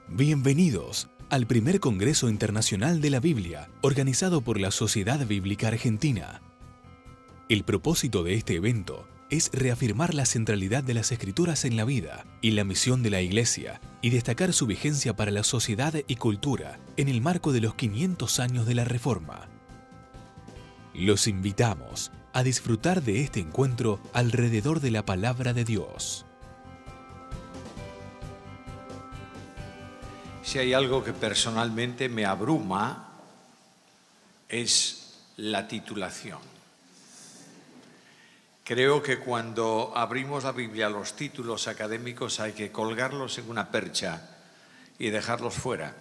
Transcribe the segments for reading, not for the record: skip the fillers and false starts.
Bienvenidos al primer Congreso Internacional de la Biblia, organizado por la Sociedad Bíblica Argentina. El propósito de este evento es reafirmar la centralidad de las Escrituras en la vida y la misión de la Iglesia y destacar su vigencia para la sociedad y cultura en el marco de los 500 años de la Reforma. Los invitamos a disfrutar de este encuentro alrededor de la Palabra de Dios. Si hay algo que personalmente me abruma, es la titulación. Creo que cuando abrimos la Biblia, los títulos académicos hay que colgarlos en una percha y dejarlos fuera.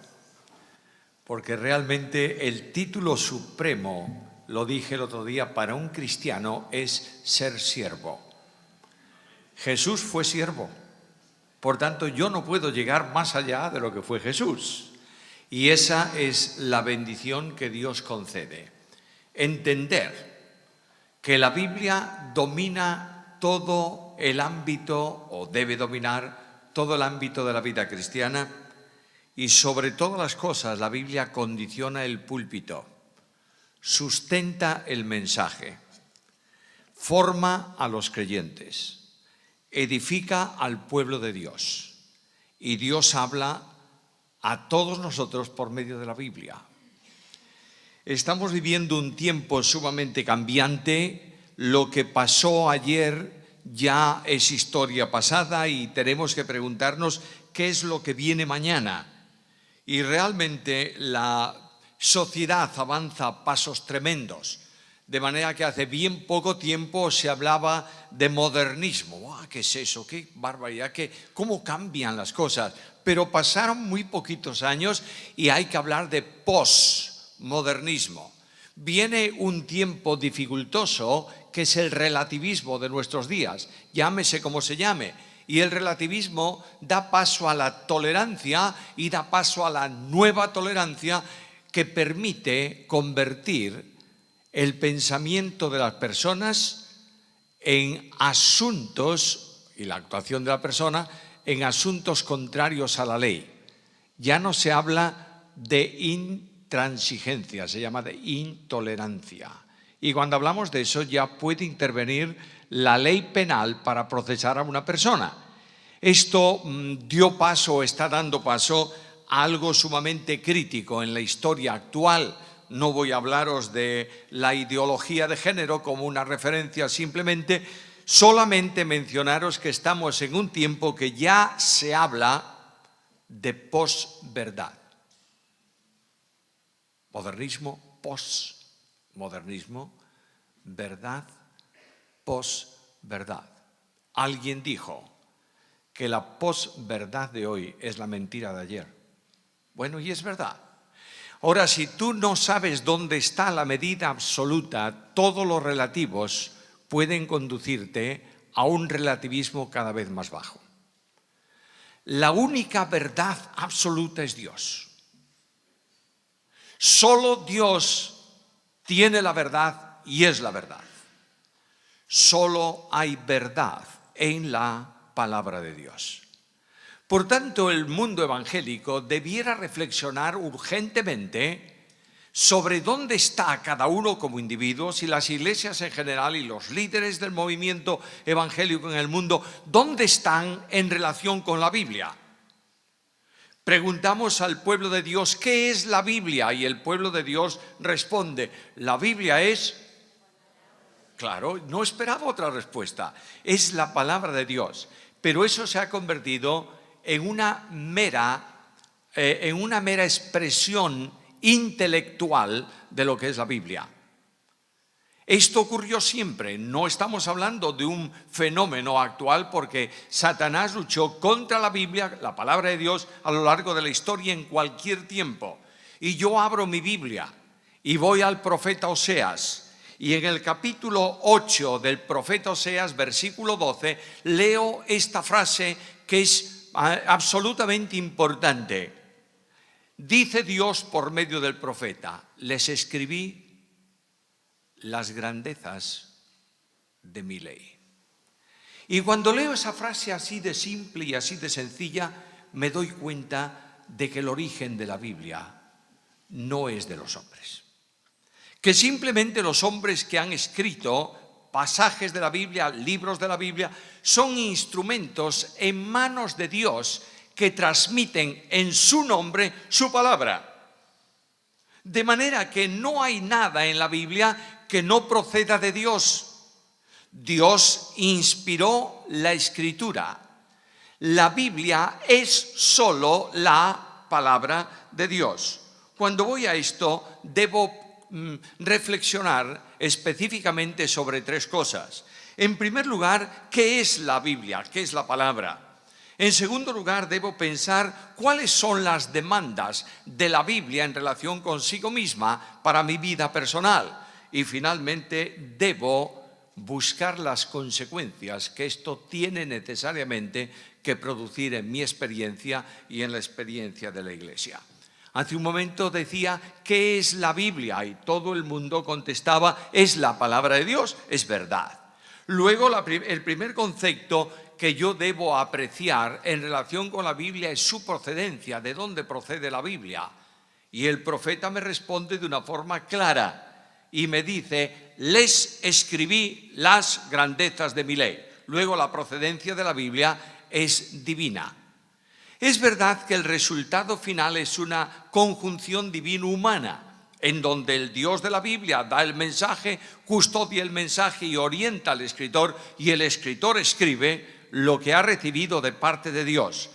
Porque realmente el título supremo, lo dije el otro día, para un cristiano es ser siervo. Jesús fue siervo. Por tanto, yo no puedo llegar más allá de lo que fue Jesús. Y esa es la bendición que Dios concede. Entender que la Biblia domina todo el ámbito, o debe dominar todo el ámbito de la vida cristiana, y sobre todas las cosas la Biblia condiciona el púlpito, sustenta el mensaje, forma a los creyentes, edifica al pueblo de Dios, y Dios habla a todos nosotros por medio de la Biblia. Estamos viviendo un tiempo sumamente cambiante. Lo que pasó ayer ya es historia pasada y tenemos que preguntarnos qué es lo que viene mañana. Y realmente la sociedad avanza a pasos tremendos. De manera que hace bien poco tiempo se hablaba de modernismo. ¿Qué es eso? ¿Qué barbaridad? ¿Cómo cambian las cosas? Pero pasaron muy poquitos años y hay que hablar de posmodernismo. Viene un tiempo dificultoso que es el relativismo de nuestros días, llámese como se llame. Y el relativismo da paso a la tolerancia y da paso a la nueva tolerancia que permite convertir el pensamiento de las personas en asuntos, y la actuación de la persona, en asuntos contrarios a la ley. Ya no se habla de intransigencia, se llama de intolerancia. Y cuando hablamos de eso ya puede intervenir la ley penal para procesar a una persona. Esto dio paso, está dando paso a algo sumamente crítico en la historia actual. No voy a hablaros de la ideología de género como una referencia, solamente mencionaros que estamos en un tiempo que ya se habla de posverdad. Modernismo, posmodernismo, verdad, posverdad. Alguien dijo que la posverdad de hoy es la mentira de ayer. Bueno, y es verdad. Ahora, si tú no sabes dónde está la medida absoluta, todos los relativos pueden conducirte a un relativismo cada vez más bajo. La única verdad absoluta es Dios. Solo Dios tiene la verdad y es la verdad. Solo hay verdad en la palabra de Dios. Por tanto, el mundo evangélico debiera reflexionar urgentemente sobre dónde está cada uno como individuos y las iglesias en general y los líderes del movimiento evangélico en el mundo, dónde están en relación con la Biblia. Preguntamos al pueblo de Dios, ¿qué es la Biblia? Y el pueblo de Dios responde, la Biblia es... Claro, no esperaba otra respuesta, es la palabra de Dios, pero eso se ha convertido en una mera expresión intelectual de lo que es la Biblia. Esto ocurrió siempre, no estamos hablando de un fenómeno actual porque Satanás luchó contra la Biblia, la palabra de Dios, a lo largo de la historia en cualquier tiempo. Y yo abro mi Biblia y voy al profeta Oseas y en el capítulo 8 del profeta Oseas, versículo 12, leo esta frase que es absolutamente importante. Dice Dios por medio del profeta, les escribí las grandezas de mi ley. Y cuando leo esa frase así de simple y así de sencilla, me doy cuenta de que el origen de la Biblia no es de los hombres. Que simplemente los hombres que han escrito pasajes de la Biblia, libros de la Biblia, son instrumentos en manos de Dios que transmiten en su nombre su palabra. De manera que no hay nada en la Biblia que no proceda de Dios. Dios inspiró la Escritura. La Biblia es solo la palabra de Dios. Cuando voy a esto, debo reflexionar específicamente sobre tres cosas. En primer lugar, ¿qué es la Biblia? ¿Qué es la palabra? En segundo lugar, debo pensar cuáles son las demandas de la Biblia en relación consigo misma para mi vida personal. Y finalmente, debo buscar las consecuencias que esto tiene necesariamente que producir en mi experiencia y en la experiencia de la Iglesia. Hace un momento decía, ¿qué es la Biblia? Y todo el mundo contestaba, es la palabra de Dios, es verdad. Luego, el primer concepto que yo debo apreciar en relación con la Biblia es su procedencia, de dónde procede la Biblia. Y el profeta me responde de una forma clara y me dice, les escribí las grandezas de mi ley. Luego la procedencia de la Biblia es divina. Es verdad que el resultado final es una conjunción divino-humana, en donde el Dios de la Biblia da el mensaje, custodia el mensaje y orienta al escritor, y el escritor escribe lo que ha recibido de parte de Dios.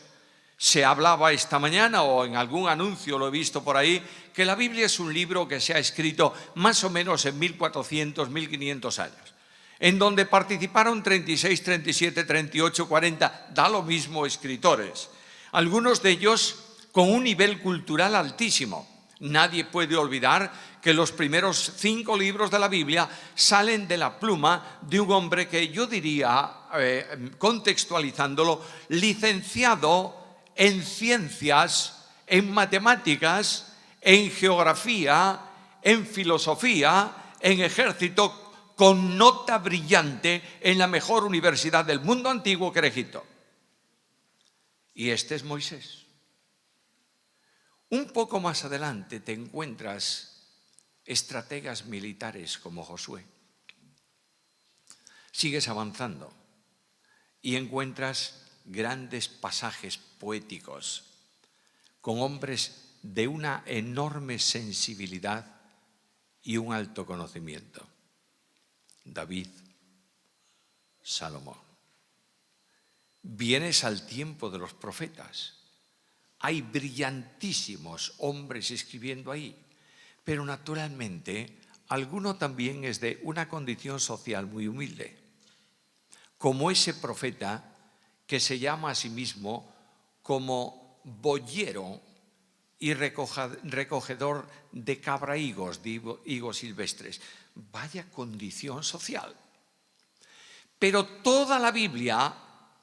Se hablaba esta mañana, o en algún anuncio lo he visto por ahí, que la Biblia es un libro que se ha escrito más o menos en 1400, 1500 años, en donde participaron 36, 37, 38, 40, da lo mismo escritores. Algunos de ellos con un nivel cultural altísimo. Nadie puede olvidar que los primeros 5 libros de la Biblia salen de la pluma de un hombre que yo diría, contextualizándolo, licenciado en ciencias, en matemáticas, en geografía, en filosofía, en ejército, con nota brillante en la mejor universidad del mundo antiguo que era Egipto. Y este es Moisés. Un poco más adelante te encuentras estrategas militares como Josué. Sigues avanzando y encuentras grandes pasajes poéticos con hombres de una enorme sensibilidad y un alto conocimiento. David, Salomón. Vienes al tiempo de los profetas. Hay brillantísimos hombres escribiendo ahí, pero naturalmente alguno también es de una condición social muy humilde, como ese profeta que se llama a sí mismo como boyero y recogedor de cabrahigos, de higos silvestres. Vaya condición social. Pero toda la Biblia,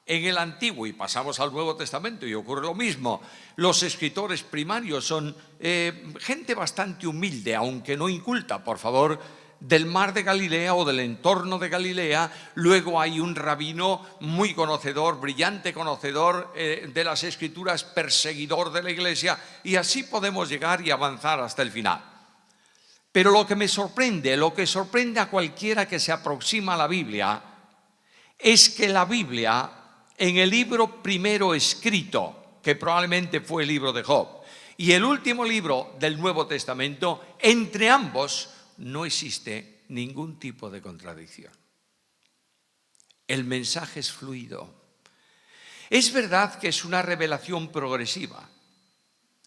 en el Antiguo, y pasamos al Nuevo Testamento y ocurre lo mismo, los escritores primarios son gente bastante humilde, aunque no inculta, por favor, del mar de Galilea o del entorno de Galilea. Luego hay un rabino muy conocedor, brillante conocedor de las Escrituras, perseguidor de la Iglesia, y así podemos llegar y avanzar hasta el final. Pero lo que me sorprende, lo que sorprende a cualquiera que se aproxima a la Biblia, es que la Biblia, en el libro primero escrito, que probablemente fue el libro de Job, y el último libro del Nuevo Testamento, entre ambos no existe ningún tipo de contradicción. El mensaje es fluido. Es verdad que es una revelación progresiva.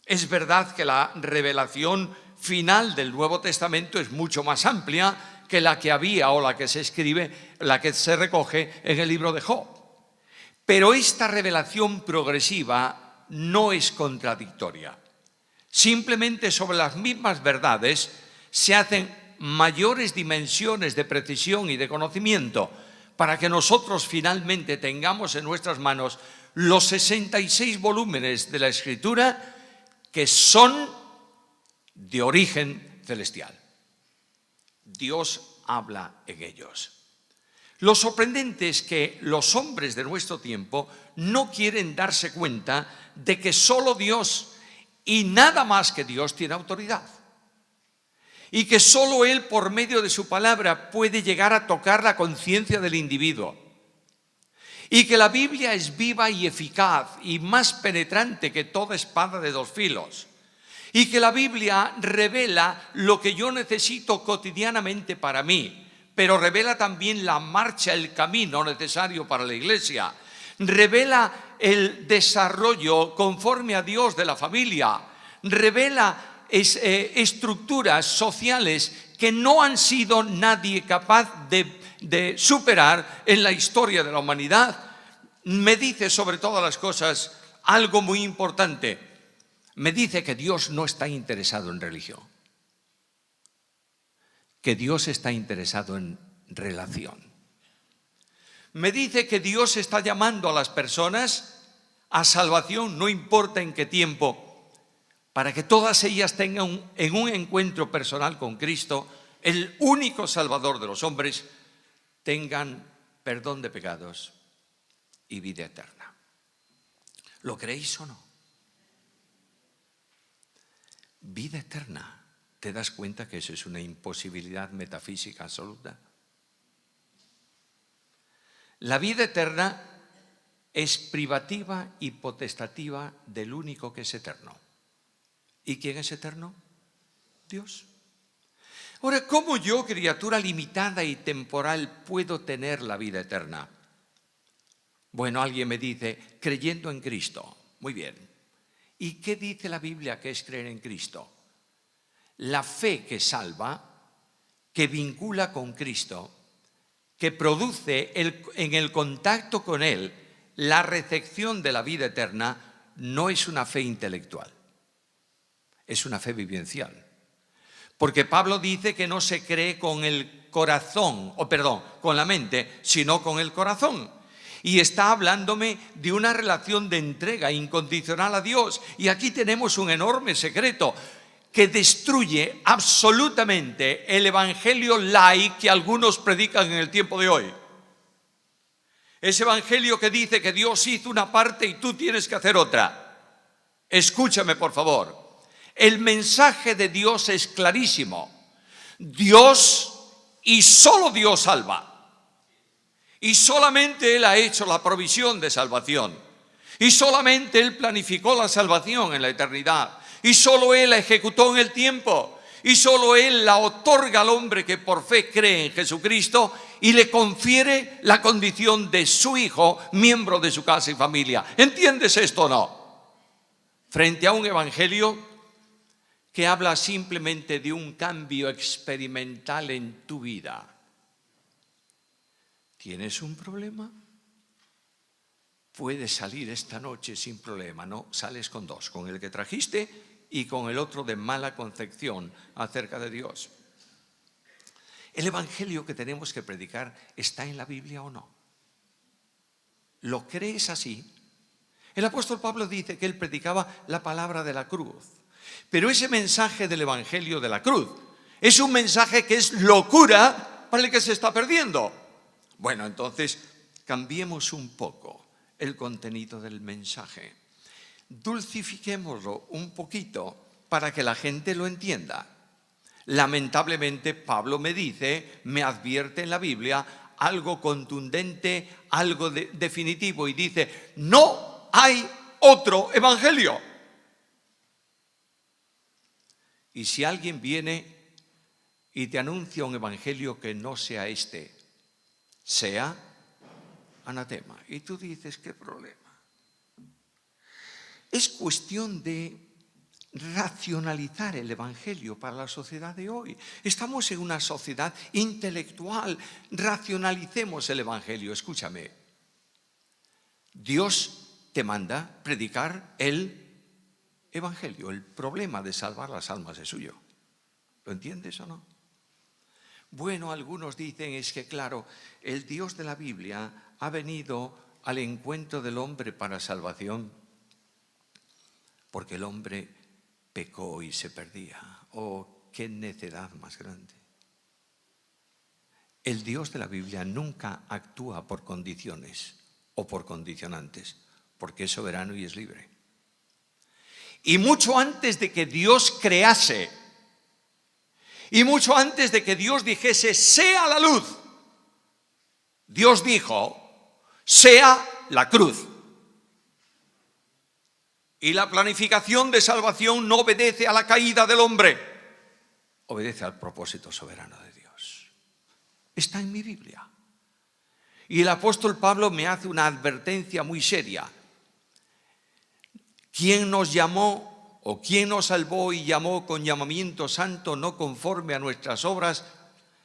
Es verdad que la revelación final del Nuevo Testamento es mucho más amplia que la que había o la que se escribe, la que se recoge en el libro de Job. Pero esta revelación progresiva no es contradictoria. Simplemente sobre las mismas verdades se hacen mayores dimensiones de precisión y de conocimiento para que nosotros finalmente tengamos en nuestras manos los 66 volúmenes de la Escritura que son de origen celestial. Dios habla en ellos. Lo sorprendente es que los hombres de nuestro tiempo no quieren darse cuenta de que solo Dios y nada más que Dios tiene autoridad. Y que solo Él, por medio de su palabra, puede llegar a tocar la conciencia del individuo. Y que la Biblia es viva y eficaz y más penetrante que toda espada de dos filos. Y que la Biblia revela lo que yo necesito cotidianamente para mí, pero revela también la marcha, el camino necesario para la iglesia. Revela el desarrollo conforme a Dios de la familia. Revela estructuras sociales que no han sido nadie capaz de superar en la historia de la humanidad. Me dice sobre todas las cosas algo muy importante. Me dice que Dios no está interesado en religión, que Dios está interesado en relación. Me dice que Dios está llamando a las personas a salvación, no importa en qué tiempo, para que todas ellas tengan en un encuentro personal con Cristo, el único Salvador de los hombres, tengan perdón de pecados y vida eterna. ¿Lo creéis o no? Vida eterna. ¿Te das cuenta que eso es una imposibilidad metafísica absoluta? La vida eterna es privativa y potestativa del único que es eterno. ¿Y quién es eterno? Dios. Ahora, ¿cómo yo, criatura limitada y temporal, puedo tener la vida eterna? Bueno, alguien me dice, creyendo en Cristo. Muy bien. ¿Y qué dice la Biblia que es creer en Cristo? La fe que salva, que vincula con Cristo, que produce en el contacto con Él la recepción de la vida eterna, no es una fe intelectual, es una fe vivencial. Porque Pablo dice que no se cree con el corazón, con la mente, sino con el corazón. Y está hablándome de una relación de entrega incondicional a Dios. Y aquí tenemos un enorme secreto que destruye absolutamente el evangelio light que algunos predican en el tiempo de hoy. Ese evangelio que dice que Dios hizo una parte y tú tienes que hacer otra. Escúchame, por favor. El mensaje de Dios es clarísimo. Dios y solo Dios salva. Y solamente Él ha hecho la provisión de salvación. Y solamente Él planificó la salvación en la eternidad. Y solo Él la ejecutó en el tiempo. Y solo Él la otorga al hombre que por fe cree en Jesucristo y le confiere la condición de su hijo, miembro de su casa y familia. ¿Entiendes esto o no? Frente a un evangelio que habla simplemente de un cambio experimental en tu vida. ¿Tienes un problema? Puedes salir esta noche sin problema, ¿no? Sales con dos, con el que trajiste y con el otro de mala concepción acerca de Dios. ¿El evangelio que tenemos que predicar está en la Biblia o no? ¿Lo crees así? El apóstol Pablo dice que él predicaba la palabra de la cruz. Pero ese mensaje del evangelio de la cruz es un mensaje que es locura para el que se está perdiendo. Bueno, entonces cambiemos un poco el contenido del mensaje. Dulcifiquémoslo un poquito para que la gente lo entienda. Lamentablemente Pablo me advierte en la Biblia algo contundente, algo definitivo, y dice, no hay otro evangelio. Y si alguien viene y te anuncia un evangelio que no sea este, sea anatema. Y tú dices, ¿qué problema? Es cuestión de racionalizar el evangelio para la sociedad de hoy. Estamos en una sociedad intelectual. Racionalicemos el evangelio. Escúchame. Dios te manda predicar el evangelio. El problema de salvar las almas es suyo. ¿Lo entiendes o no? Bueno, algunos dicen es que claro, el Dios de la Biblia ha venido al encuentro del hombre para salvación porque el hombre pecó y se perdía. Oh, qué necedad más grande. El Dios de la Biblia nunca actúa por condiciones o por condicionantes, porque es soberano y es libre. Y mucho antes de que Dios crease, y mucho antes de que Dios dijese, sea la luz, Dios dijo, sea la cruz. Y la planificación de salvación no obedece a la caída del hombre, obedece al propósito soberano de Dios. Está en mi Biblia. Y el apóstol Pablo me hace una advertencia muy seria. ¿Quién nos llamó o quién nos salvó y llamó con llamamiento santo, no conforme a nuestras obras,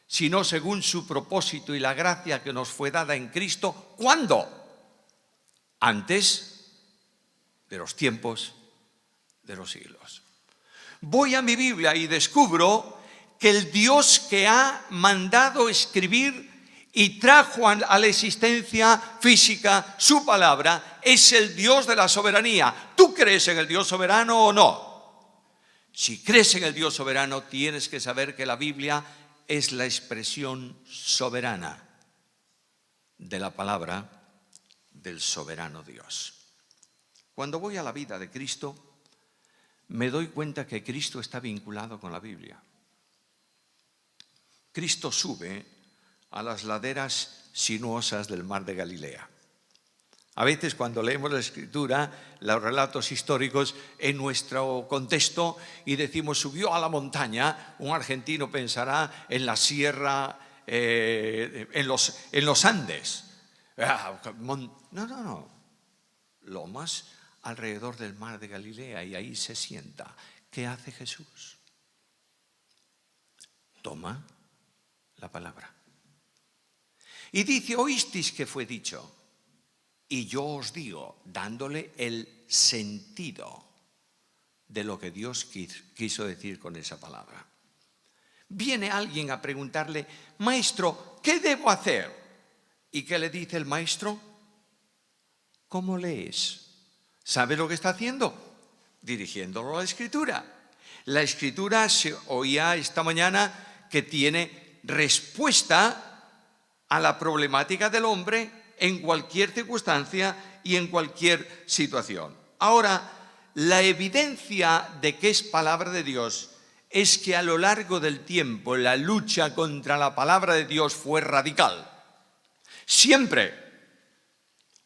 sino según su propósito y la gracia que nos fue dada en Cristo? ¿Cuándo? Antes de los tiempos de los siglos. Voy a mi Biblia y descubro que el Dios que ha mandado escribir y trajo a la existencia física su palabra es el Dios de la soberanía. ¿Tú crees en el Dios soberano o no? Si crees en el Dios soberano, tienes que saber que la Biblia es la expresión soberana de la palabra del soberano Dios. Cuando voy a la vida de Cristo, me doy cuenta que Cristo está vinculado con la Biblia. Cristo sube a las laderas sinuosas del mar de Galilea. A veces cuando leemos la Escritura, los relatos históricos en nuestro contexto y decimos subió a la montaña, un argentino pensará en la sierra, en los Andes. No. Lomas alrededor del mar de Galilea y ahí se sienta. ¿Qué hace Jesús? Toma la palabra. Y dice, oísteis que fue dicho, y yo os digo, dándole el sentido de lo que Dios quiso decir con esa palabra. Viene alguien a preguntarle, maestro, ¿qué debo hacer? ¿Y qué le dice el maestro? ¿Cómo lees? ¿Sabe lo que está haciendo? Dirigiéndolo a la Escritura. La Escritura, se oía esta mañana, que tiene respuesta a la problemática del hombre en cualquier circunstancia y en cualquier situación. Ahora, la evidencia de que es palabra de Dios es que a lo largo del tiempo la lucha contra la palabra de Dios fue radical. Siempre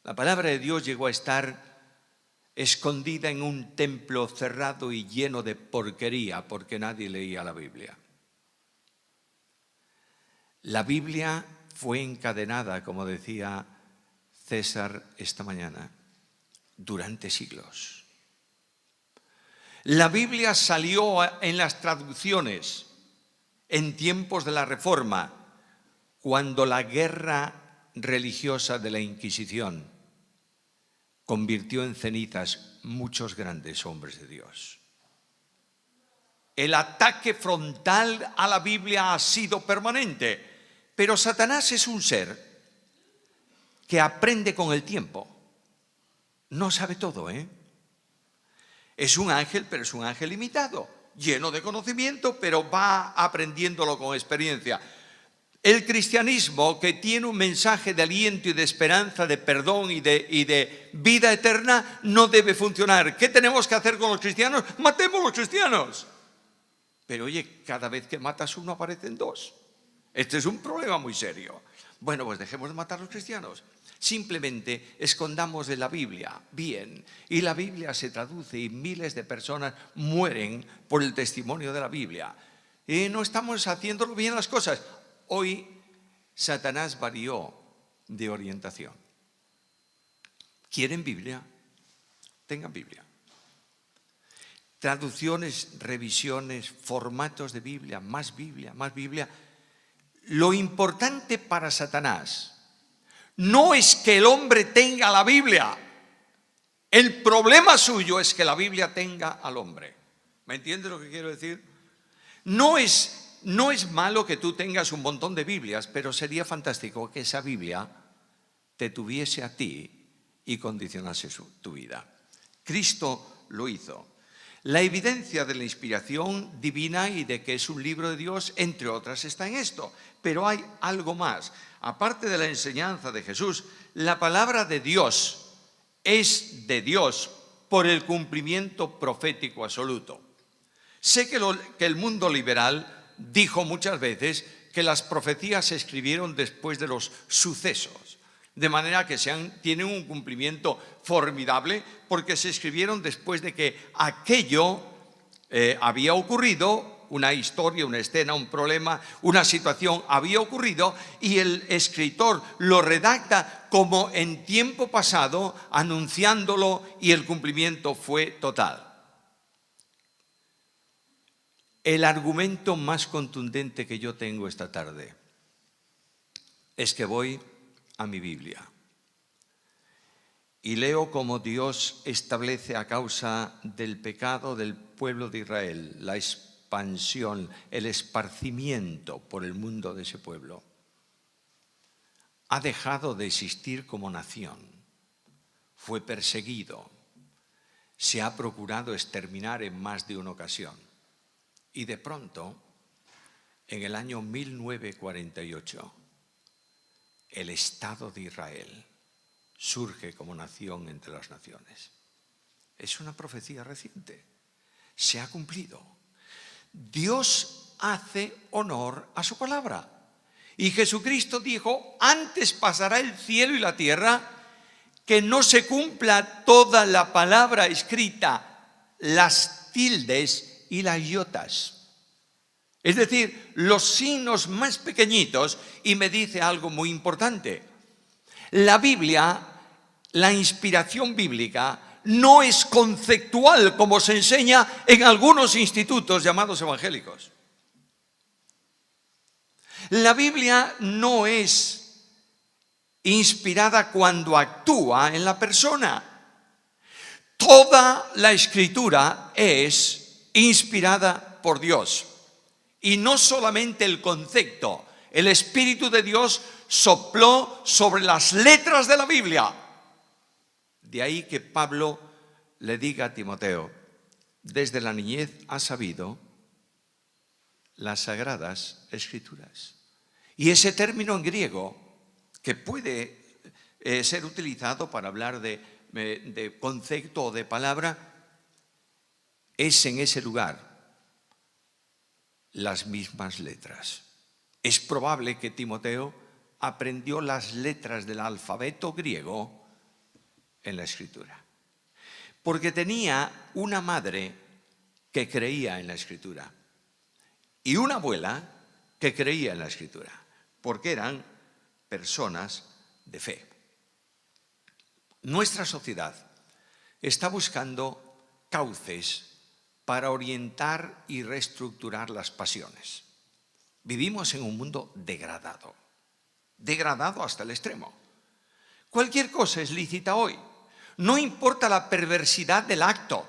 la palabra de Dios llegó a estar escondida en un templo cerrado y lleno de porquería porque nadie leía la Biblia. La Biblia fue encadenada, como decía César esta mañana, durante siglos. La Biblia salió en las traducciones en tiempos de la Reforma, cuando la guerra religiosa de la Inquisición convirtió en cenizas muchos grandes hombres de Dios. El ataque frontal a la Biblia ha sido permanente. Pero Satanás es un ser que aprende con el tiempo. No sabe todo, Es un ángel, pero es un ángel limitado, lleno de conocimiento, pero va aprendiéndolo con experiencia. El cristianismo, que tiene un mensaje de aliento y de esperanza, de perdón y de vida eterna, no debe funcionar. ¿Qué tenemos que hacer con los cristianos? Matemos a los cristianos. Pero oye, cada vez que matas uno aparecen dos. Este es un problema muy serio. Bueno, pues dejemos de matar a los cristianos. Simplemente escondamos de la Biblia bien. Y la Biblia se traduce y miles de personas mueren por el testimonio de la Biblia. Y no estamos haciéndolo bien las cosas. Hoy Satanás varió de orientación. ¿Quieren Biblia? Tengan Biblia. Traducciones, revisiones, formatos de Biblia, más Biblia, más Biblia. Lo importante para Satanás no es que el hombre tenga la Biblia. El problema suyo es que la Biblia tenga al hombre. ¿Me entiendes lo que quiero decir? No es malo que tú tengas un montón de Biblias, pero sería fantástico que esa Biblia te tuviese a ti y condicionase tu vida. Cristo lo hizo. La evidencia de la inspiración divina y de que es un libro de Dios, entre otras, está en esto. Pero hay algo más. Aparte de la enseñanza de Jesús, la palabra de Dios es de Dios por el cumplimiento profético absoluto. Sé que el mundo liberal dijo muchas veces que las profecías se escribieron después de los sucesos, de manera que tienen un cumplimiento formidable porque se escribieron después de que aquello había ocurrido, una historia, una escena, un problema, una situación había ocurrido y el escritor lo redacta como en tiempo pasado, anunciándolo, y el cumplimiento fue total. El argumento más contundente que yo tengo esta tarde es que voy a mi Biblia y leo cómo Dios establece a causa del pecado del pueblo de Israel la expansión, el esparcimiento por el mundo de ese pueblo. Ha dejado de existir como nación, fue perseguido, se ha procurado exterminar en más de una ocasión. Y de pronto, en el año 1948, el Estado de Israel surge como nación entre las naciones. Es una profecía reciente. Se ha cumplido. Dios hace honor a su palabra. Y Jesucristo dijo: antes pasará el cielo y la tierra que no se cumpla toda la palabra escrita, las tildes y las iotas, es decir, los signos más pequeñitos. Y me dice algo muy importante: la Biblia, la inspiración bíblica, no es conceptual como se enseña en algunos institutos llamados evangélicos. La Biblia no es inspirada cuando actúa en la persona. Toda la Escritura es inspirada por Dios. Y no solamente el concepto, el Espíritu de Dios sopló sobre las letras de la Biblia. De ahí que Pablo le diga a Timoteo: desde la niñez has sabido las sagradas Escrituras. Y ese término en griego, que puede ser utilizado para hablar de concepto o de palabra, es en ese lugar las mismas letras. Es probable que Timoteo aprendió las letras del alfabeto griego en la Escritura, porque tenía una madre que creía en la Escritura y una abuela que creía en la Escritura, porque eran personas de fe. Nuestra sociedad está buscando cauces para orientar y reestructurar las pasiones. Vivimos en un mundo degradado hasta el extremo. Cualquier cosa es lícita hoy. No importa la perversidad del acto,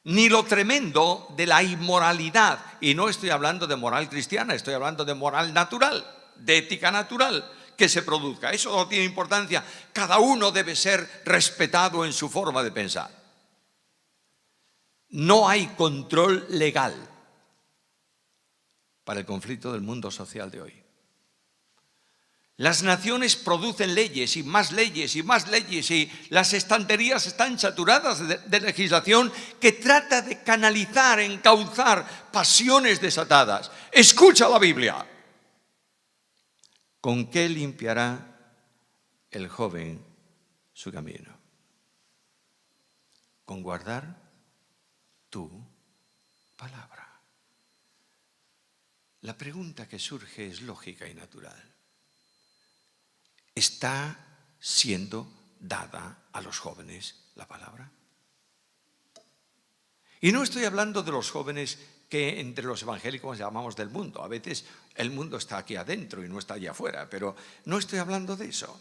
ni lo tremendo de la inmoralidad. Y no estoy hablando de moral cristiana, estoy hablando de moral natural, de ética natural que se produzca. Eso no tiene importancia. Cada uno debe ser respetado en su forma de pensar. No hay control legal para el conflicto del mundo social de hoy. Las naciones producen leyes y más leyes y más leyes, y las estanterías están saturadas de legislación que trata de canalizar, encauzar pasiones desatadas. Escucha la Biblia. ¿Con qué limpiará el joven su camino? Con guardar tu palabra. La pregunta que surge es lógica y natural. ¿Está siendo dada a los jóvenes la palabra? Y no estoy hablando de los jóvenes que entre los evangélicos llamamos del mundo. A veces el mundo está aquí adentro y no está allá afuera, pero no estoy hablando de eso.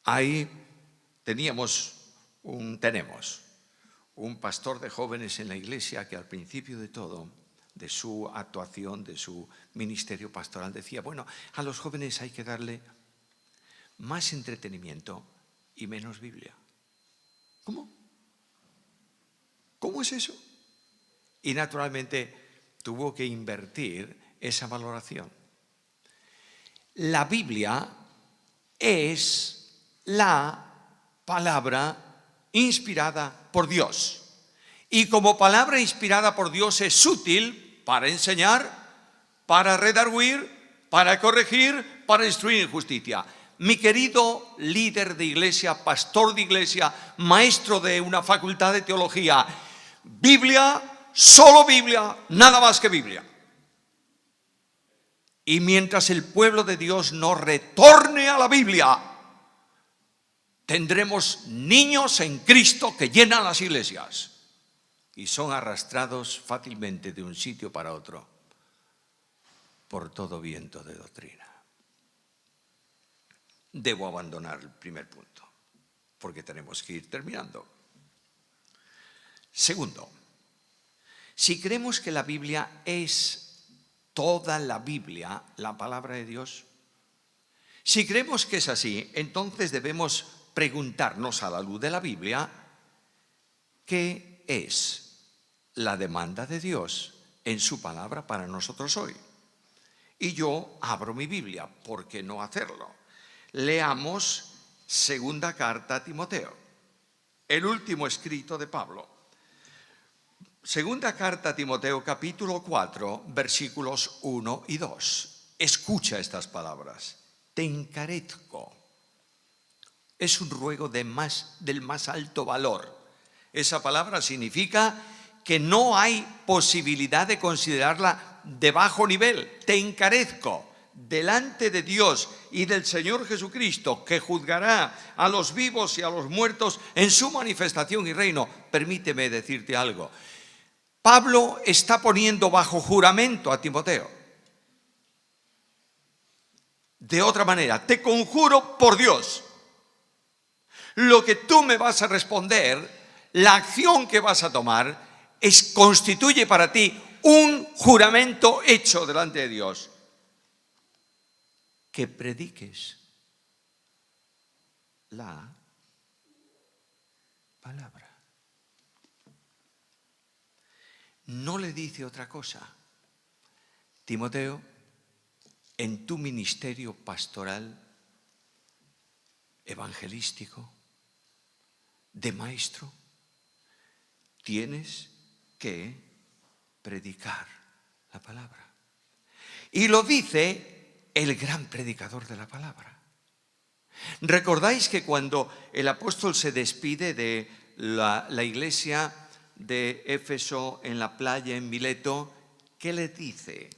Ahí tenemos un pastor de jóvenes en la iglesia que al principio de todo, de su actuación, de su ministerio pastoral, decía: bueno, a los jóvenes hay que darle más entretenimiento y menos Biblia. ¿Cómo? ¿Cómo es eso? Y naturalmente tuvo que invertir esa valoración. La Biblia es la palabra inspirada por Dios. Y como palabra inspirada por Dios es útil para enseñar, para redarguir, para corregir, para instruir en justicia. Mi querido líder de iglesia, pastor de iglesia, maestro de una facultad de teología, Biblia, solo Biblia, nada más que Biblia. Y mientras el pueblo de Dios no retorne a la Biblia, tendremos niños en Cristo que llenan las iglesias y son arrastrados fácilmente de un sitio para otro por todo viento de doctrina. Debo abandonar el primer punto porque tenemos que ir terminando. Segundo, si creemos que la Biblia es toda la Biblia, la palabra de Dios, si creemos que es así, entonces debemos preguntarnos a la luz de la Biblia, ¿qué es la demanda de Dios en su palabra para nosotros hoy? Y yo abro mi Biblia, ¿por qué no hacerlo? Leamos segunda carta a Timoteo, el último escrito de Pablo. Segunda carta a Timoteo, capítulo 4, versículos 1 y 2. Escucha estas palabras. Te encarezco. Es un ruego del más alto valor. Esa palabra significa que no hay posibilidad de considerarla de bajo nivel. Te encarezco delante de Dios y del Señor Jesucristo, que juzgará a los vivos y a los muertos en su manifestación y reino. Permíteme decirte algo. Pablo está poniendo bajo juramento a Timoteo. De otra manera, te conjuro por Dios, lo que tú me vas a responder, la acción que vas a tomar, constituye para ti un juramento hecho delante de Dios. Que prediques la palabra. No le dice otra cosa. Timoteo, en tu ministerio pastoral, evangelístico, de maestro, tienes que predicar la palabra. Y lo dice el gran predicador de la palabra. ¿Recordáis que cuando el apóstol se despide de la iglesia de Éfeso en la playa en Mileto, qué le dice?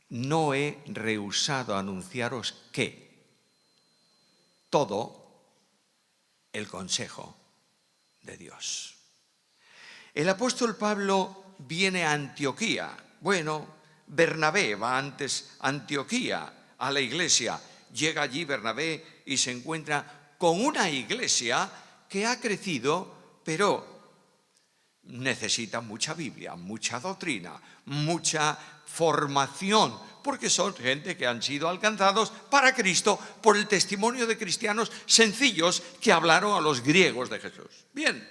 No he rehusado anunciaros que todo el consejo de Dios. El apóstol Pablo viene a Antioquía. Bueno, Bernabé va antes a Antioquía, a la iglesia. Llega allí Bernabé y se encuentra con una iglesia que ha crecido, pero necesita mucha Biblia, mucha doctrina, mucha formación, porque son gente que han sido alcanzados para Cristo por el testimonio de cristianos sencillos que hablaron a los griegos de Jesús. Bien,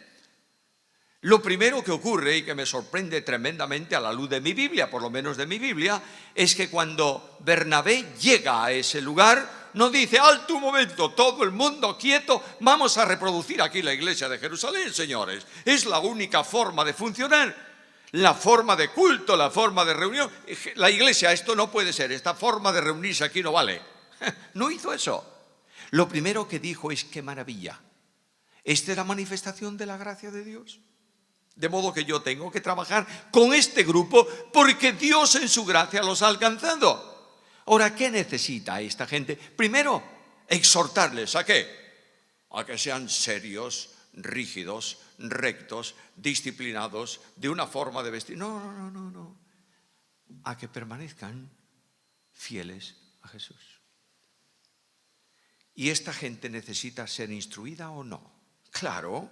lo primero que ocurre y que me sorprende tremendamente a la luz de mi Biblia, por lo menos de mi Biblia, es que cuando Bernabé llega a ese lugar, no dice, alto un momento, todo el mundo quieto, vamos a reproducir aquí la iglesia de Jerusalén, señores. Es la única forma de funcionar, la forma de culto, la forma de reunión. La iglesia, esto no puede ser, esta forma de reunirse aquí no vale. No hizo eso. Lo primero que dijo es, qué maravilla. ¿Esta es la manifestación de la gracia de Dios? De modo que yo tengo que trabajar con este grupo porque Dios en su gracia los ha alcanzado. Ahora, ¿qué necesita esta gente? Primero, exhortarles ¿a qué? A que sean serios, rígidos, rectos, disciplinados, de una forma de vestir. No. A que permanezcan fieles a Jesús. ¿Y esta gente necesita ser instruida o no? Claro.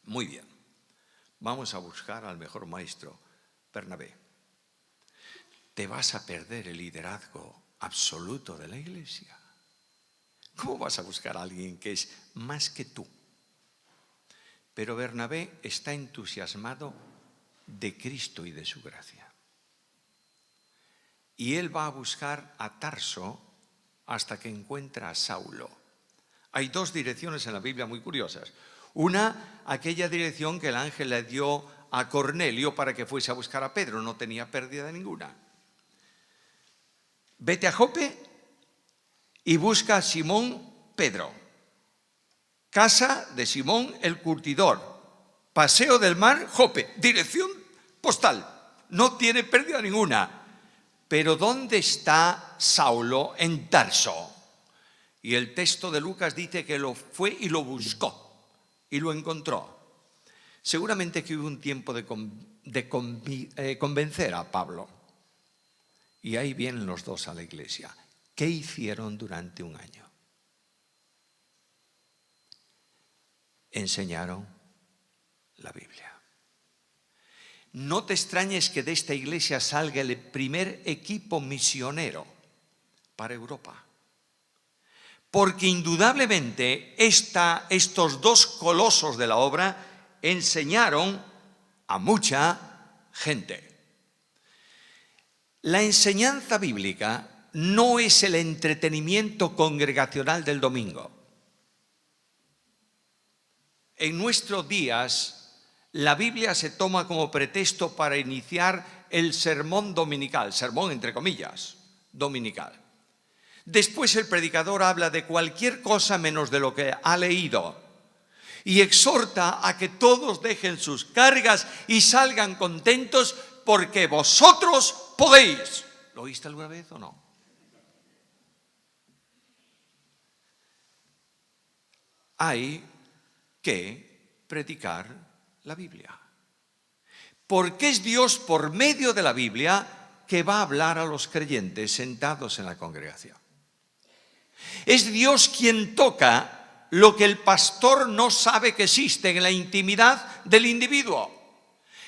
Muy bien. Vamos a buscar al mejor maestro, Bernabé. Te vas a perder el liderazgo absoluto de la iglesia. ¿Cómo vas a buscar a alguien que es más que tú? Pero Bernabé está entusiasmado de Cristo y de su gracia. Y él va a buscar a Tarso hasta que encuentra a Saulo. Hay dos direcciones en la Biblia muy curiosas. Una, aquella dirección que el ángel le dio a Cornelio para que fuese a buscar a Pedro, no tenía pérdida ninguna. Vete a Jope y busca a Simón Pedro, casa de Simón el curtidor, paseo del mar, Jope, dirección postal, no tiene pérdida ninguna. Pero ¿dónde está Saulo? En Tarso. Y el texto de Lucas dice que lo fue y lo buscó y lo encontró. Seguramente que hubo un tiempo de convencer a Pablo. Y ahí vienen los dos a la iglesia. ¿Qué hicieron durante un año? Enseñaron la Biblia. No te extrañes que de esta iglesia salga el primer equipo misionero para Europa. Porque indudablemente estos dos colosos de la obra enseñaron a mucha gente. La enseñanza bíblica no es el entretenimiento congregacional del domingo. En nuestros días, la Biblia se toma como pretexto para iniciar el sermón dominical, sermón entre comillas, dominical. Después el predicador habla de cualquier cosa menos de lo que ha leído y exhorta a que todos dejen sus cargas y salgan contentos porque vosotros podéis. ¿Lo oíste alguna vez o no? Hay que predicar la Biblia. Porque es Dios por medio de la Biblia que va a hablar a los creyentes sentados en la congregación. Es Dios quien toca lo que el pastor no sabe que existe en la intimidad del individuo.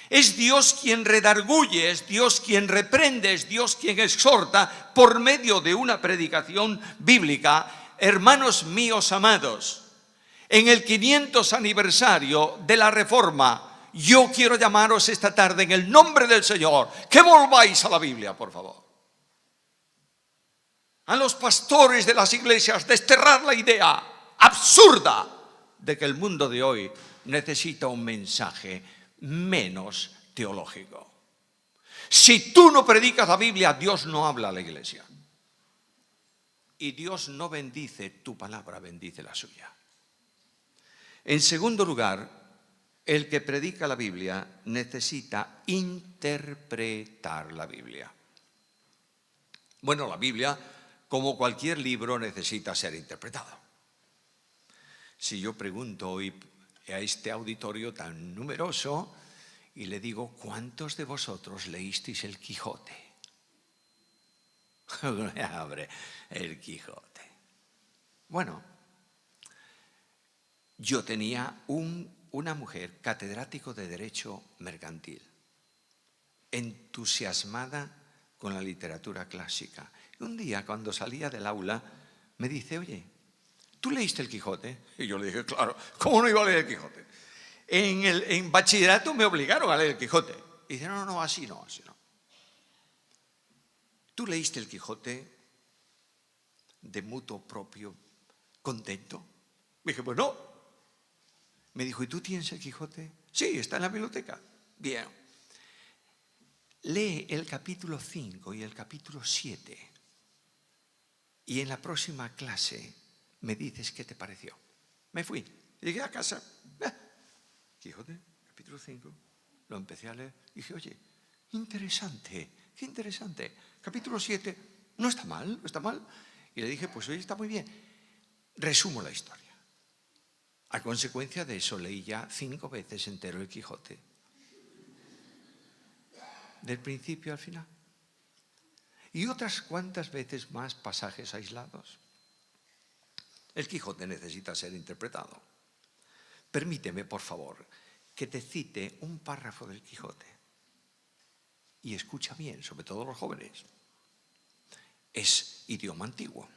Es Dios quien redarguye, es Dios quien reprende, es Dios quien exhorta por medio de una predicación bíblica. Hermanos míos amados, en el 500 aniversario de la Reforma, yo quiero llamaros esta tarde en el nombre del Señor que volváis a la Biblia, por favor. A los pastores de las iglesias desterrar la idea absurda de que el mundo de hoy necesita un mensaje menos teológico. Si tú no predicas la Biblia, Dios no habla a la iglesia. Y Dios no bendice tu palabra, bendice la suya. En segundo lugar, el que predica la Biblia necesita interpretar la Biblia. Bueno, la Biblia, como cualquier libro, necesita ser interpretado. Si yo pregunto hoy a este auditorio tan numeroso y le digo, ¿cuántos de vosotros leísteis el Quijote? Hombre, el Quijote. Bueno, yo tenía una mujer catedrático de Derecho Mercantil, entusiasmada con la literatura clásica. Y un día, cuando salía del aula, me dice, oye, ¿tú leíste el Quijote? Y yo le dije, claro, ¿cómo no iba a leer el Quijote? En bachillerato me obligaron a leer el Quijote. Y dice, no, así no. ¿Tú leíste el Quijote de mutuo propio contento? Me dije, pues no. Me dijo, ¿y tú tienes el Quijote? Sí, está en la biblioteca. Bien. Lee el capítulo 5 y el capítulo 7. Y en la próxima clase me dices qué te pareció. Me fui. Llegué a casa. Quijote, capítulo 5. Lo empecé a leer. Y dije, oye, interesante. Qué interesante. Capítulo 7. No está mal, no está mal. Y le dije, pues oye, está muy bien. Resumo la historia. A consecuencia de eso leí ya 5 veces entero el Quijote. Del principio al final. Y otras cuantas veces más pasajes aislados. El Quijote necesita ser interpretado. Permíteme, por favor, que te cite un párrafo del Quijote. Y escucha bien, sobre todo los jóvenes. Es idioma antiguo.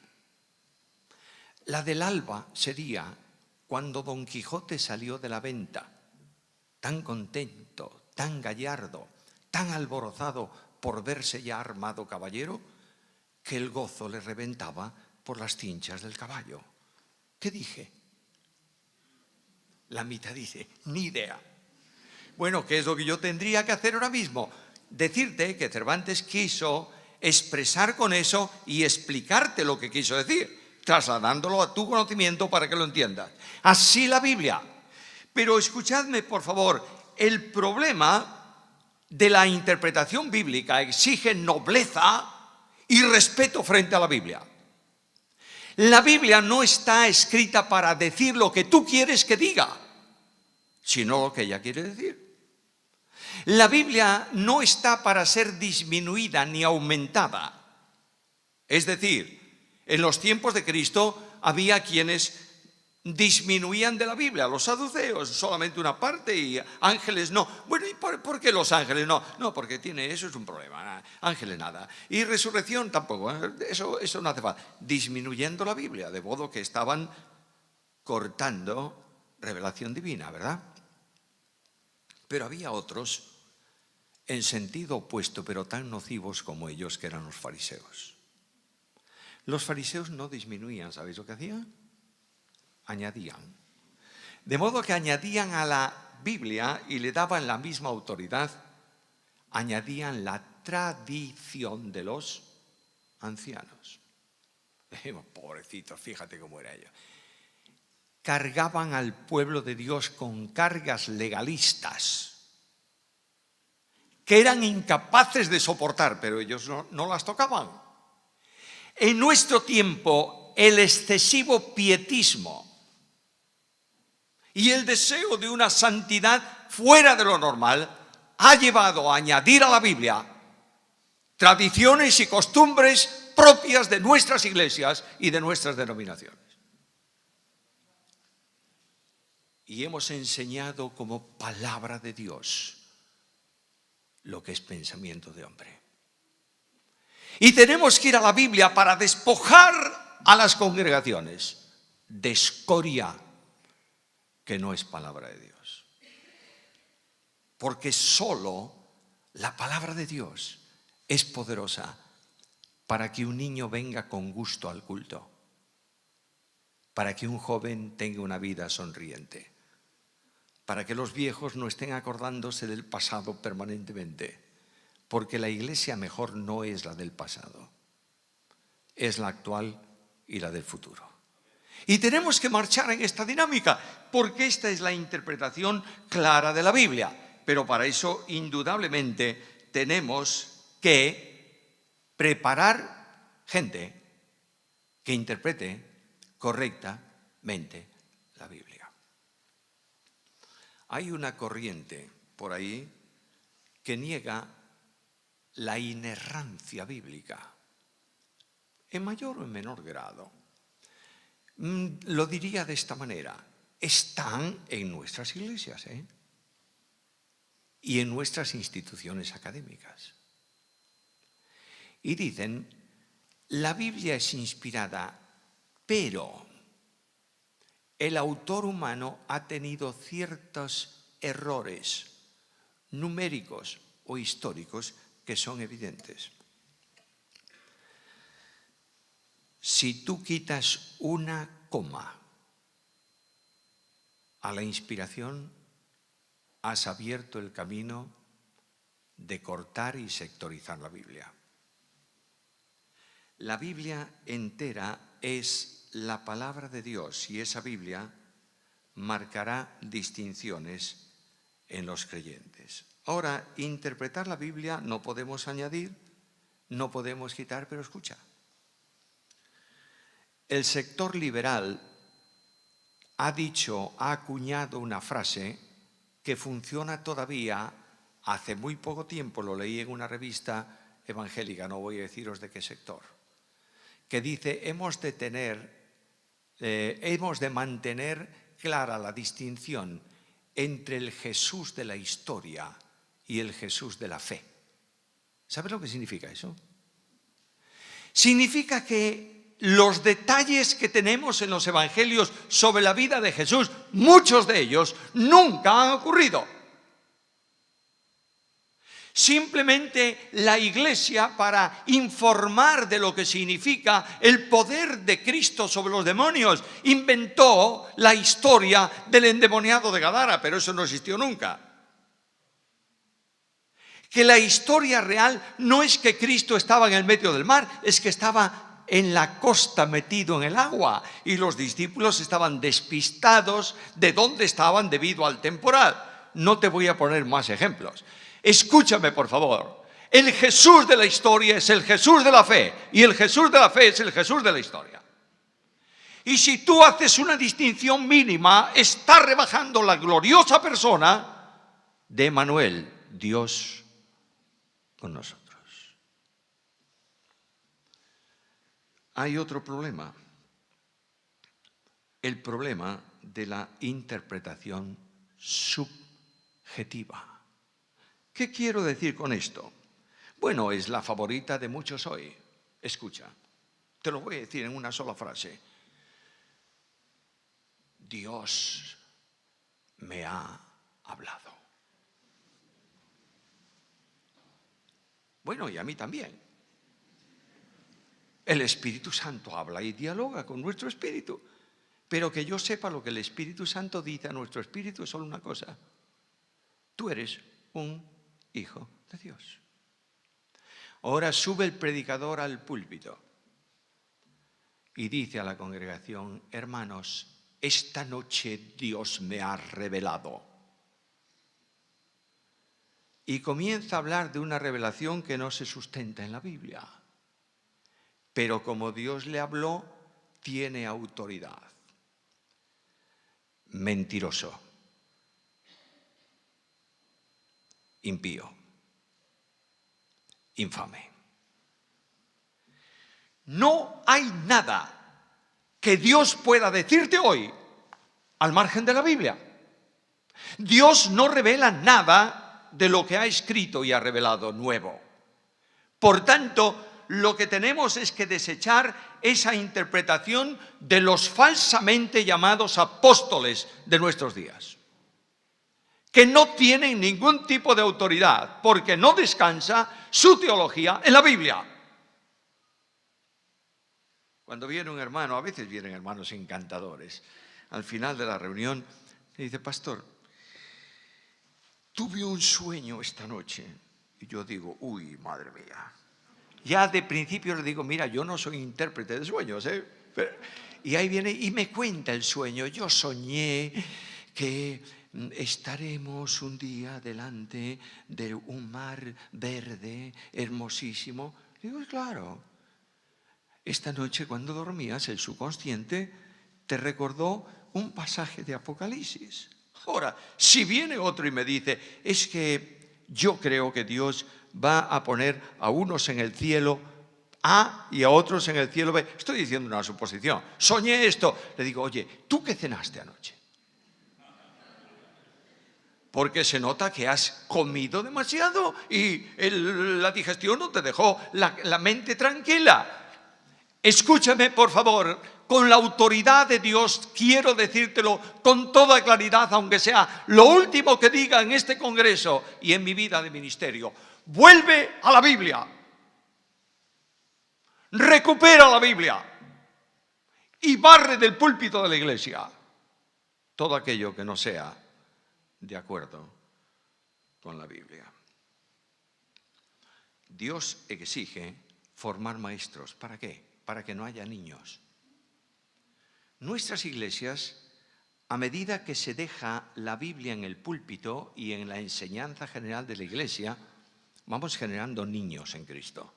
La del alba sería cuando Don Quijote salió de la venta, tan contento, tan gallardo, tan alborozado por verse ya armado caballero, que el gozo le reventaba por las cinchas del caballo. ¿Qué dije? La mitad dice, ni idea. Bueno, ¿qué es lo que yo tendría que hacer ahora mismo? Decirte que Cervantes quiso expresar con eso y explicarte lo que quiso decir, trasladándolo a tu conocimiento para que lo entiendas. Así la Biblia. Pero escuchadme, por favor, el problema de la interpretación bíblica exige nobleza y respeto frente a la Biblia. La Biblia no está escrita para decir lo que tú quieres que diga, sino lo que ella quiere decir. La Biblia no está para ser disminuida ni aumentada. Es decir, en los tiempos de Cristo había quienes disminuían de la Biblia, los saduceos, solamente una parte, y ángeles no. Bueno, ¿y por qué los ángeles no? No, porque eso es un problema, ángeles nada. Y resurrección tampoco, eso no hace falta. Disminuyendo la Biblia, de modo que estaban cortando revelación divina, ¿verdad? Pero había otros en sentido opuesto, pero tan nocivos como ellos, que eran los fariseos. Los fariseos no disminuían, ¿sabéis lo que hacían? Añadían. De modo que añadían a la Biblia y le daban la misma autoridad, añadían la tradición de los ancianos. Pobrecitos, fíjate cómo era ello. Cargaban al pueblo de Dios con cargas legalistas que eran incapaces de soportar, pero ellos no las tocaban. En nuestro tiempo, el excesivo pietismo y el deseo de una santidad fuera de lo normal ha llevado a añadir a la Biblia tradiciones y costumbres propias de nuestras iglesias y de nuestras denominaciones. Y hemos enseñado como palabra de Dios lo que es pensamiento de hombre. Y tenemos que ir a la Biblia para despojar a las congregaciones de escoria que no es palabra de Dios. Porque solo la palabra de Dios es poderosa para que un niño venga con gusto al culto, para que un joven tenga una vida sonriente, para que los viejos no estén acordándose del pasado permanentemente, porque la iglesia mejor no es la del pasado, es la actual y la del futuro. Y tenemos que marchar en esta dinámica, porque esta es la interpretación clara de la Biblia. Pero para eso, indudablemente, tenemos que preparar gente que interprete correctamente la Biblia. Hay una corriente por ahí que niega la inerrancia bíblica, en mayor o en menor grado. Lo diría de esta manera: están en nuestras iglesias, y en nuestras instituciones académicas. Y dicen, la Biblia es inspirada, pero el autor humano ha tenido ciertos errores numéricos o históricos que son evidentes. Si tú quitas una coma a la inspiración, has abierto el camino de cortar y sectorizar la Biblia. La Biblia entera es la palabra de Dios, y esa Biblia marcará distinciones en los creyentes. Ahora, interpretar la Biblia no podemos añadir, no podemos quitar, pero escucha. El sector liberal ha acuñado una frase que funciona todavía. Hace muy poco tiempo lo leí en una revista evangélica, no voy a deciros de qué sector, que dice: hemos de mantener clara la distinción entre el Jesús de la historia y el Jesús de la fe. ¿Sabes lo que significa eso? Significa que los detalles que tenemos en los evangelios sobre la vida de Jesús, muchos de ellos nunca han ocurrido. Simplemente la Iglesia, para informar de lo que significa el poder de Cristo sobre los demonios, inventó la historia del endemoniado de Gadara, pero eso no existió nunca. Que la historia real no es que Cristo estaba en el medio del mar, es que estaba en la costa metido en el agua y los discípulos estaban despistados de dónde estaban debido al temporal. No te voy a poner más ejemplos. Escúchame, por favor. El Jesús de la historia es el Jesús de la fe y el Jesús de la fe es el Jesús de la historia. Y si tú haces una distinción mínima, estás rebajando la gloriosa persona de Emmanuel, Dios con nosotros. Hay otro problema, el problema de la interpretación subjetiva. ¿Qué quiero decir con esto? Bueno, es la favorita de muchos hoy. Escucha, te lo voy a decir en una sola frase. Dios me ha hablado. Bueno, y a mí también. El Espíritu Santo habla y dialoga con nuestro espíritu. Pero que yo sepa lo que el Espíritu Santo dice a nuestro espíritu es solo una cosa. Tú eres un hijo de Dios. Ahora sube el predicador al púlpito y dice a la congregación: hermanos, esta noche Dios me ha revelado. Y comienza a hablar de una revelación que no se sustenta en la Biblia. Pero como Dios le habló, tiene autoridad. Mentiroso. Impío. Infame. No hay nada que Dios pueda decirte hoy al margen de la Biblia. Dios no revela nada de lo que ha escrito y ha revelado nuevo. Por tanto, lo que tenemos es que desechar esa interpretación de los falsamente llamados apóstoles de nuestros días, que no tienen ningún tipo de autoridad, porque no descansa su teología en la Biblia. Cuando viene un hermano, a veces vienen hermanos encantadores, al final de la reunión, me dice: pastor, tuve un sueño esta noche. Y yo digo: uy, madre mía. Ya de principio le digo: mira, yo no soy intérprete de sueños, ¿eh? Y ahí viene y me cuenta el sueño. Yo soñé que estaremos un día delante de un mar verde, hermosísimo. Digo: claro. Esta noche cuando dormías, el subconsciente te recordó un pasaje de Apocalipsis. Ahora, si viene otro y me dice: es que yo creo que Dios va a poner a unos en el cielo A y a otros en el cielo B. Estoy diciendo una suposición. Soñé esto. Le digo: oye, ¿tú qué cenaste anoche? Porque se nota que has comido demasiado y la digestión no te dejó la mente tranquila. Escúchame, por favor, con la autoridad de Dios quiero decírtelo con toda claridad, aunque sea lo último que diga en este congreso y en mi vida de ministerio. Vuelve a la Biblia. Recupera la Biblia. Y barre del púlpito de la iglesia todo aquello que no sea de acuerdo con la Biblia. Dios exige formar maestros. ¿Para qué? Para que no haya niños. Nuestras iglesias, a medida que se deja la Biblia en el púlpito y en la enseñanza general de la iglesia, vamos generando niños en Cristo.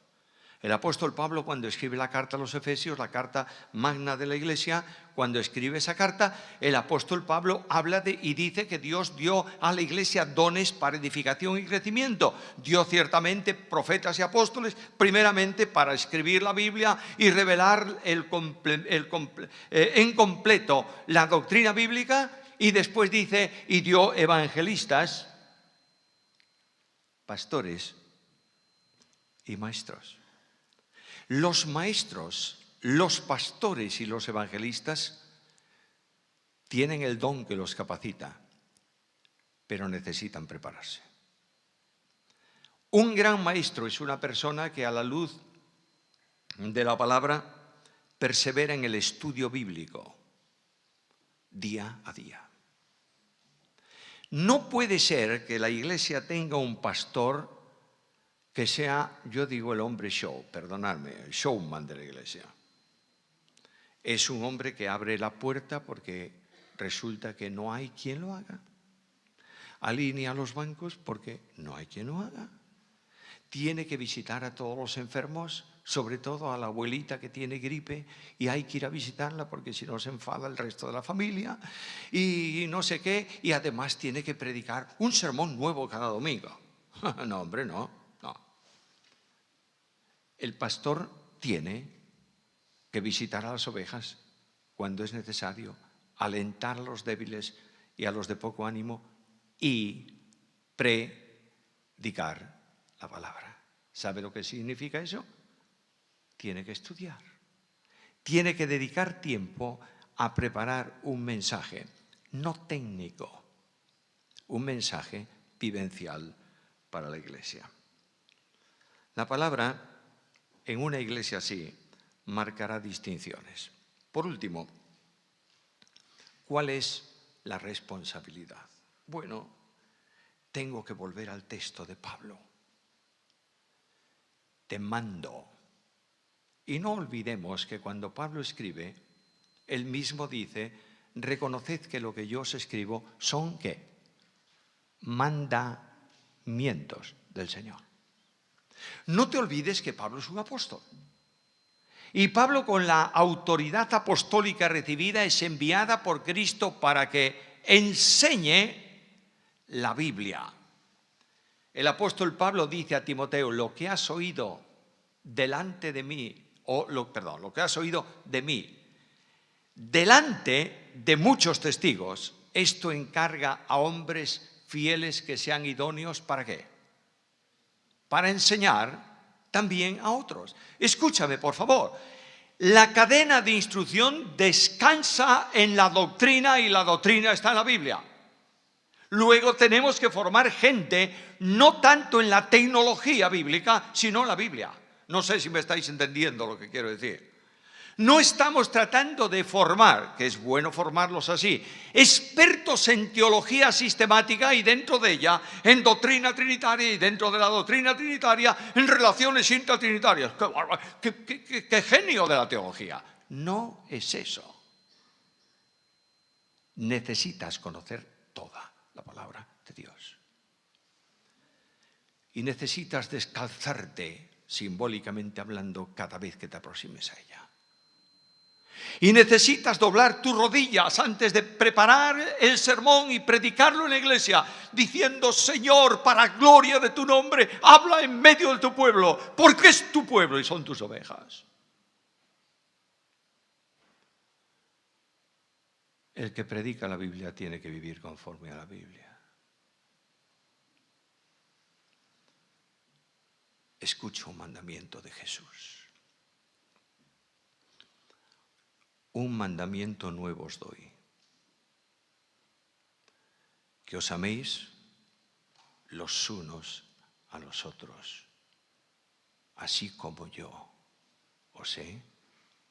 El apóstol Pablo, cuando escribe la carta a los Efesios, la carta magna de la iglesia, cuando escribe esa carta, el apóstol Pablo habla y dice que Dios dio a la iglesia dones para edificación y crecimiento. Dio ciertamente profetas y apóstoles, primeramente para escribir la Biblia y revelar en completo la doctrina bíblica, y después dice, y dio evangelistas, pastores y maestros. Los maestros, los pastores y los evangelistas tienen el don que los capacita, pero necesitan prepararse. Un gran maestro es una persona que a la luz de la palabra persevera en el estudio bíblico día a día. No puede ser que la iglesia tenga un pastor que sea, yo digo, el hombre show, perdonadme, el showman de la iglesia. Es un hombre que abre la puerta porque resulta que no hay quien lo haga. Alinea los bancos porque no hay quien lo haga. Tiene que visitar a todos los enfermos, sobre todo a la abuelita que tiene gripe, y hay que ir a visitarla porque si no se enfada el resto de la familia, y no sé qué, y además tiene que predicar un sermón nuevo cada domingo. No, hombre, no. El pastor tiene que visitar a las ovejas cuando es necesario, alentar a los débiles y a los de poco ánimo y predicar la palabra. ¿Sabe lo que significa eso? Tiene que estudiar. Tiene que dedicar tiempo a preparar un mensaje, no técnico, un mensaje vivencial para la iglesia. La palabra en una iglesia así marcará distinciones. Por último, ¿cuál es la responsabilidad? Bueno, tengo que volver al texto de Pablo. Te mando. Y no olvidemos que cuando Pablo escribe, él mismo dice, reconoced que lo que yo os escribo son, ¿qué? Mandamientos del Señor. No te olvides que Pablo es un apóstol. Y Pablo, con la autoridad apostólica recibida, es enviada por Cristo para que enseñe la Biblia. El apóstol Pablo dice a Timoteo, lo que has oído delante de mí, lo que has oído de mí, delante de muchos testigos, esto encarga a hombres fieles que sean idóneos, ¿para qué? Para enseñar también a otros. Escúchame, por favor. La cadena de instrucción descansa en la doctrina y la doctrina está en la Biblia. Luego tenemos que formar gente no tanto en la tecnología bíblica, sino en la Biblia. No sé si me estáis entendiendo lo que quiero decir. No estamos tratando de formar, que es bueno formarlos así, expertos en teología sistemática y dentro de ella en doctrina trinitaria y dentro de la doctrina trinitaria en relaciones intratrinitarias. ¡Qué genio de la teología! No es eso. Necesitas conocer toda la palabra de Dios. Y necesitas descalzarte, simbólicamente hablando, cada vez que te aproximes a ella. Y necesitas doblar tus rodillas antes de preparar el sermón y predicarlo en la iglesia, diciendo, Señor, para gloria de tu nombre, habla en medio de tu pueblo, porque es tu pueblo y son tus ovejas. El que predica la Biblia tiene que vivir conforme a la Biblia. Escucho un mandamiento de Jesús. Un mandamiento nuevo os doy, que os améis los unos a los otros, así como yo os he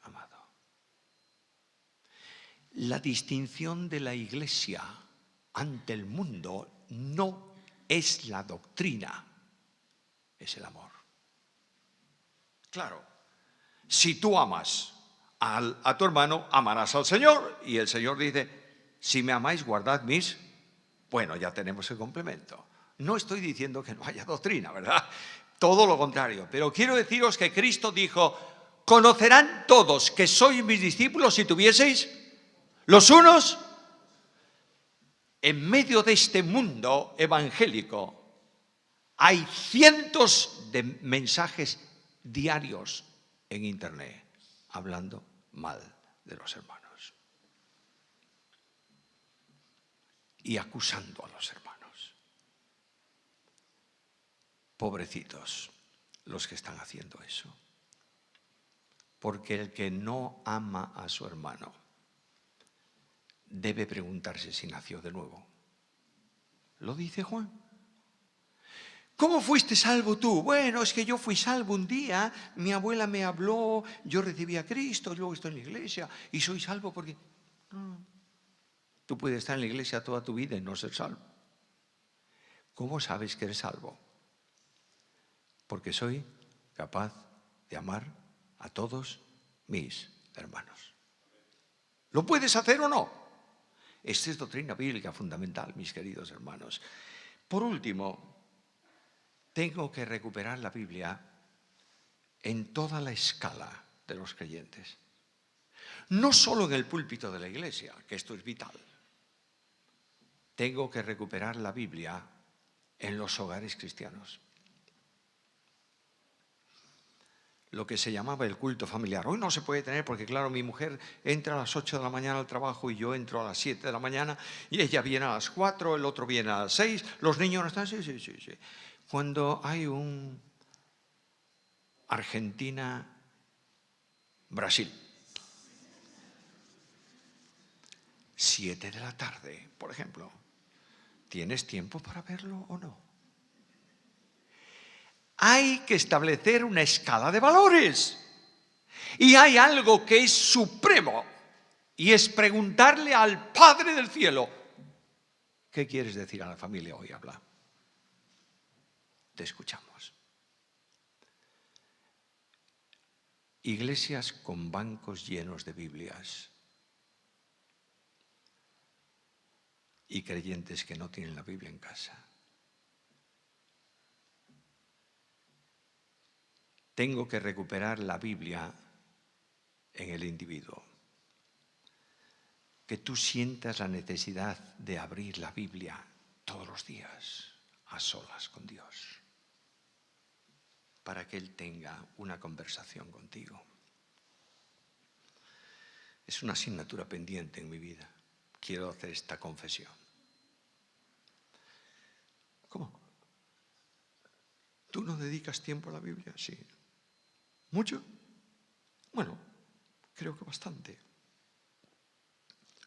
amado. La distinción de la iglesia ante el mundo no es la doctrina, es el amor. Claro, si tú amas a tu hermano, amarás al Señor. Y el Señor dice, si me amáis, guardad mis... Bueno, ya tenemos el complemento. No estoy diciendo que no haya doctrina, ¿verdad? Todo lo contrario. Pero quiero deciros que Cristo dijo, conocerán todos que sois mis discípulos si tuvieseis los unos. En medio de este mundo evangélico hay cientos de mensajes diarios en internet hablando mal de los hermanos y acusando a los hermanos. Pobrecitos los que están haciendo eso, porque el que no ama a su hermano debe preguntarse si nació de nuevo. Lo dice Juan. ¿Cómo fuiste salvo tú? Bueno, es que yo fui salvo un día, mi abuela me habló, yo recibí a Cristo, luego estoy en la iglesia y soy salvo porque... No. Tú puedes estar en la iglesia toda tu vida y no ser salvo. ¿Cómo sabes que eres salvo? Porque soy capaz de amar a todos mis hermanos. ¿Lo puedes hacer o no? Esta es doctrina bíblica fundamental, mis queridos hermanos. Por último, tengo que recuperar la Biblia en toda la escala de los creyentes. No solo en el púlpito de la iglesia, que esto es vital. Tengo que recuperar la Biblia en los hogares cristianos. Lo que se llamaba el culto familiar. Hoy no se puede tener porque, claro, mi mujer entra a las 8 de la mañana al trabajo y yo entro a las 7 de la mañana y ella viene a las 4, el otro viene a las 6, los niños no están... Sí. Cuando hay un Argentina-Brasil, 7 de la tarde, por ejemplo, ¿tienes tiempo para verlo o no? Hay que establecer una escala de valores. Y hay algo que es supremo, y es preguntarle al Padre del cielo, ¿qué quieres decir a la familia hoy? Habla. Te escuchamos. Iglesias con bancos llenos de Biblias y creyentes que no tienen la Biblia en casa. Tengo que recuperar la Biblia en el individuo. Que tú sientas la necesidad de abrir la Biblia todos los días a solas con Dios, para que Él tenga una conversación contigo. Es una asignatura pendiente en mi vida. Quiero hacer esta confesión. ¿Cómo? ¿Tú no dedicas tiempo a la Biblia? Sí. ¿Mucho? Bueno, creo que bastante.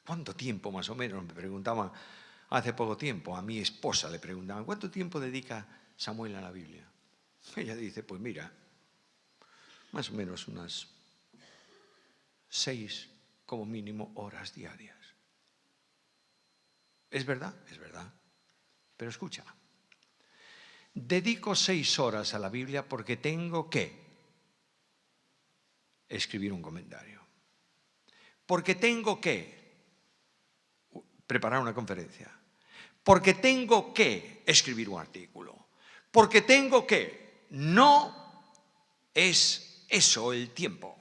¿Cuánto tiempo más o menos? Me preguntaban hace poco tiempo, a mi esposa le preguntaban, ¿cuánto tiempo dedica Samuel a la Biblia? Ella dice, pues mira, más o menos unas 6 como mínimo horas diarias. ¿Es verdad? Es verdad. Pero escucha, dedico 6 horas a la Biblia porque tengo que escribir un comentario, porque tengo que preparar una conferencia, porque tengo que escribir un artículo, porque tengo que... No es eso el tiempo.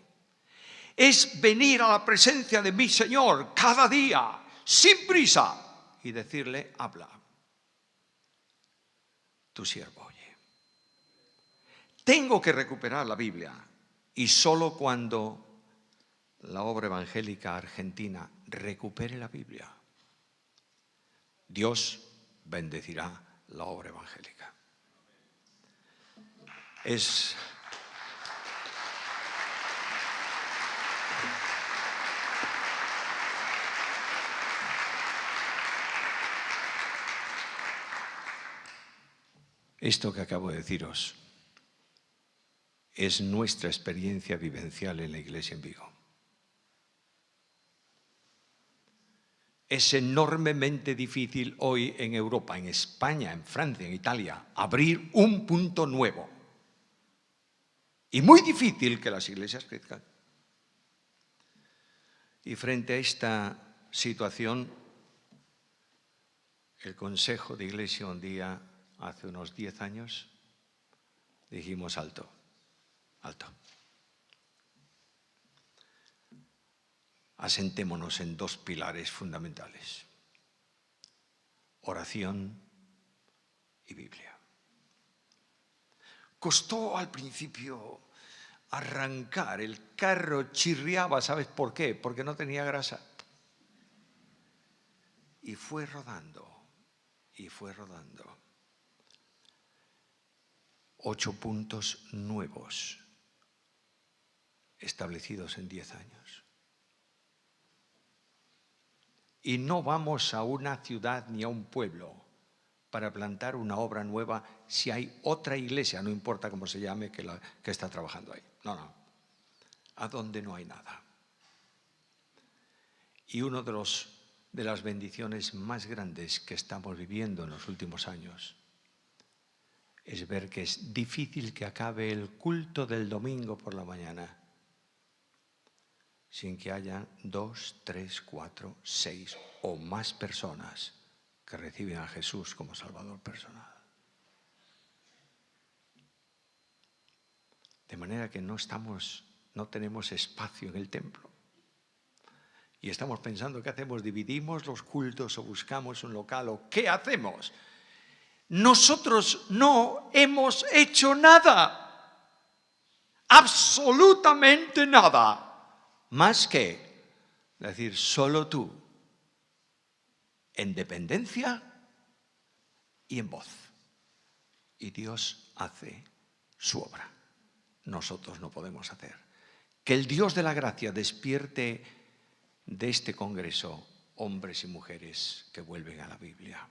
Es venir a la presencia de mi Señor cada día, sin prisa, y decirle, habla. Tu siervo oye. Tengo que recuperar la Biblia, y solo cuando la obra evangélica argentina recupere la Biblia, Dios bendecirá la obra evangélica. Esto que acabo de deciros es nuestra experiencia vivencial en la Iglesia en Vigo. Es enormemente difícil hoy en Europa, en España, en Francia, en Italia, abrir un punto nuevo. Y muy difícil que las iglesias crezcan. Y frente a esta situación, el Consejo de Iglesia un día, hace unos 10 años, dijimos alto. Asentémonos en 2 pilares fundamentales: oración y Biblia. Costó al principio arrancar, el carro chirriaba, ¿sabes por qué? Porque no tenía grasa. Y fue rodando, 8 puntos nuevos establecidos en 10 años. Y no vamos a una ciudad ni a un pueblo, para plantar una obra nueva si hay otra iglesia, no importa cómo se llame, que está trabajando ahí. No. A donde no hay nada. Y uno de las bendiciones más grandes que estamos viviendo en los últimos años es ver que es difícil que acabe el culto del domingo por la mañana sin que haya 2, 3, 4, 6 o más personas que reciben a Jesús como Salvador personal. De manera que no tenemos espacio en el templo. Y estamos pensando, ¿qué hacemos? ¿Dividimos los cultos o buscamos un local o qué hacemos? Nosotros no hemos hecho nada. Absolutamente nada. Más que decir, solo tú, en dependencia y en voz. Y Dios hace su obra. Nosotros no podemos hacer. Que el Dios de la gracia despierte de este congreso hombres y mujeres que vuelven a la Biblia.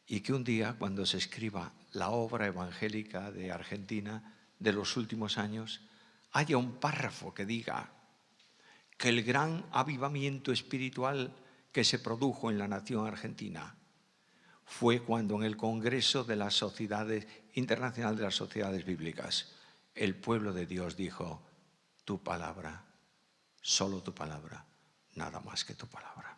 Y que un día, cuando se escriba la obra evangélica de Argentina de los últimos años, haya un párrafo que diga que el gran avivamiento espiritual que se produjo en la nación argentina fue cuando en el Congreso de las Sociedades Internacional de las Sociedades Bíblicas el pueblo de Dios dijo: tu palabra, solo tu palabra, nada más que tu palabra.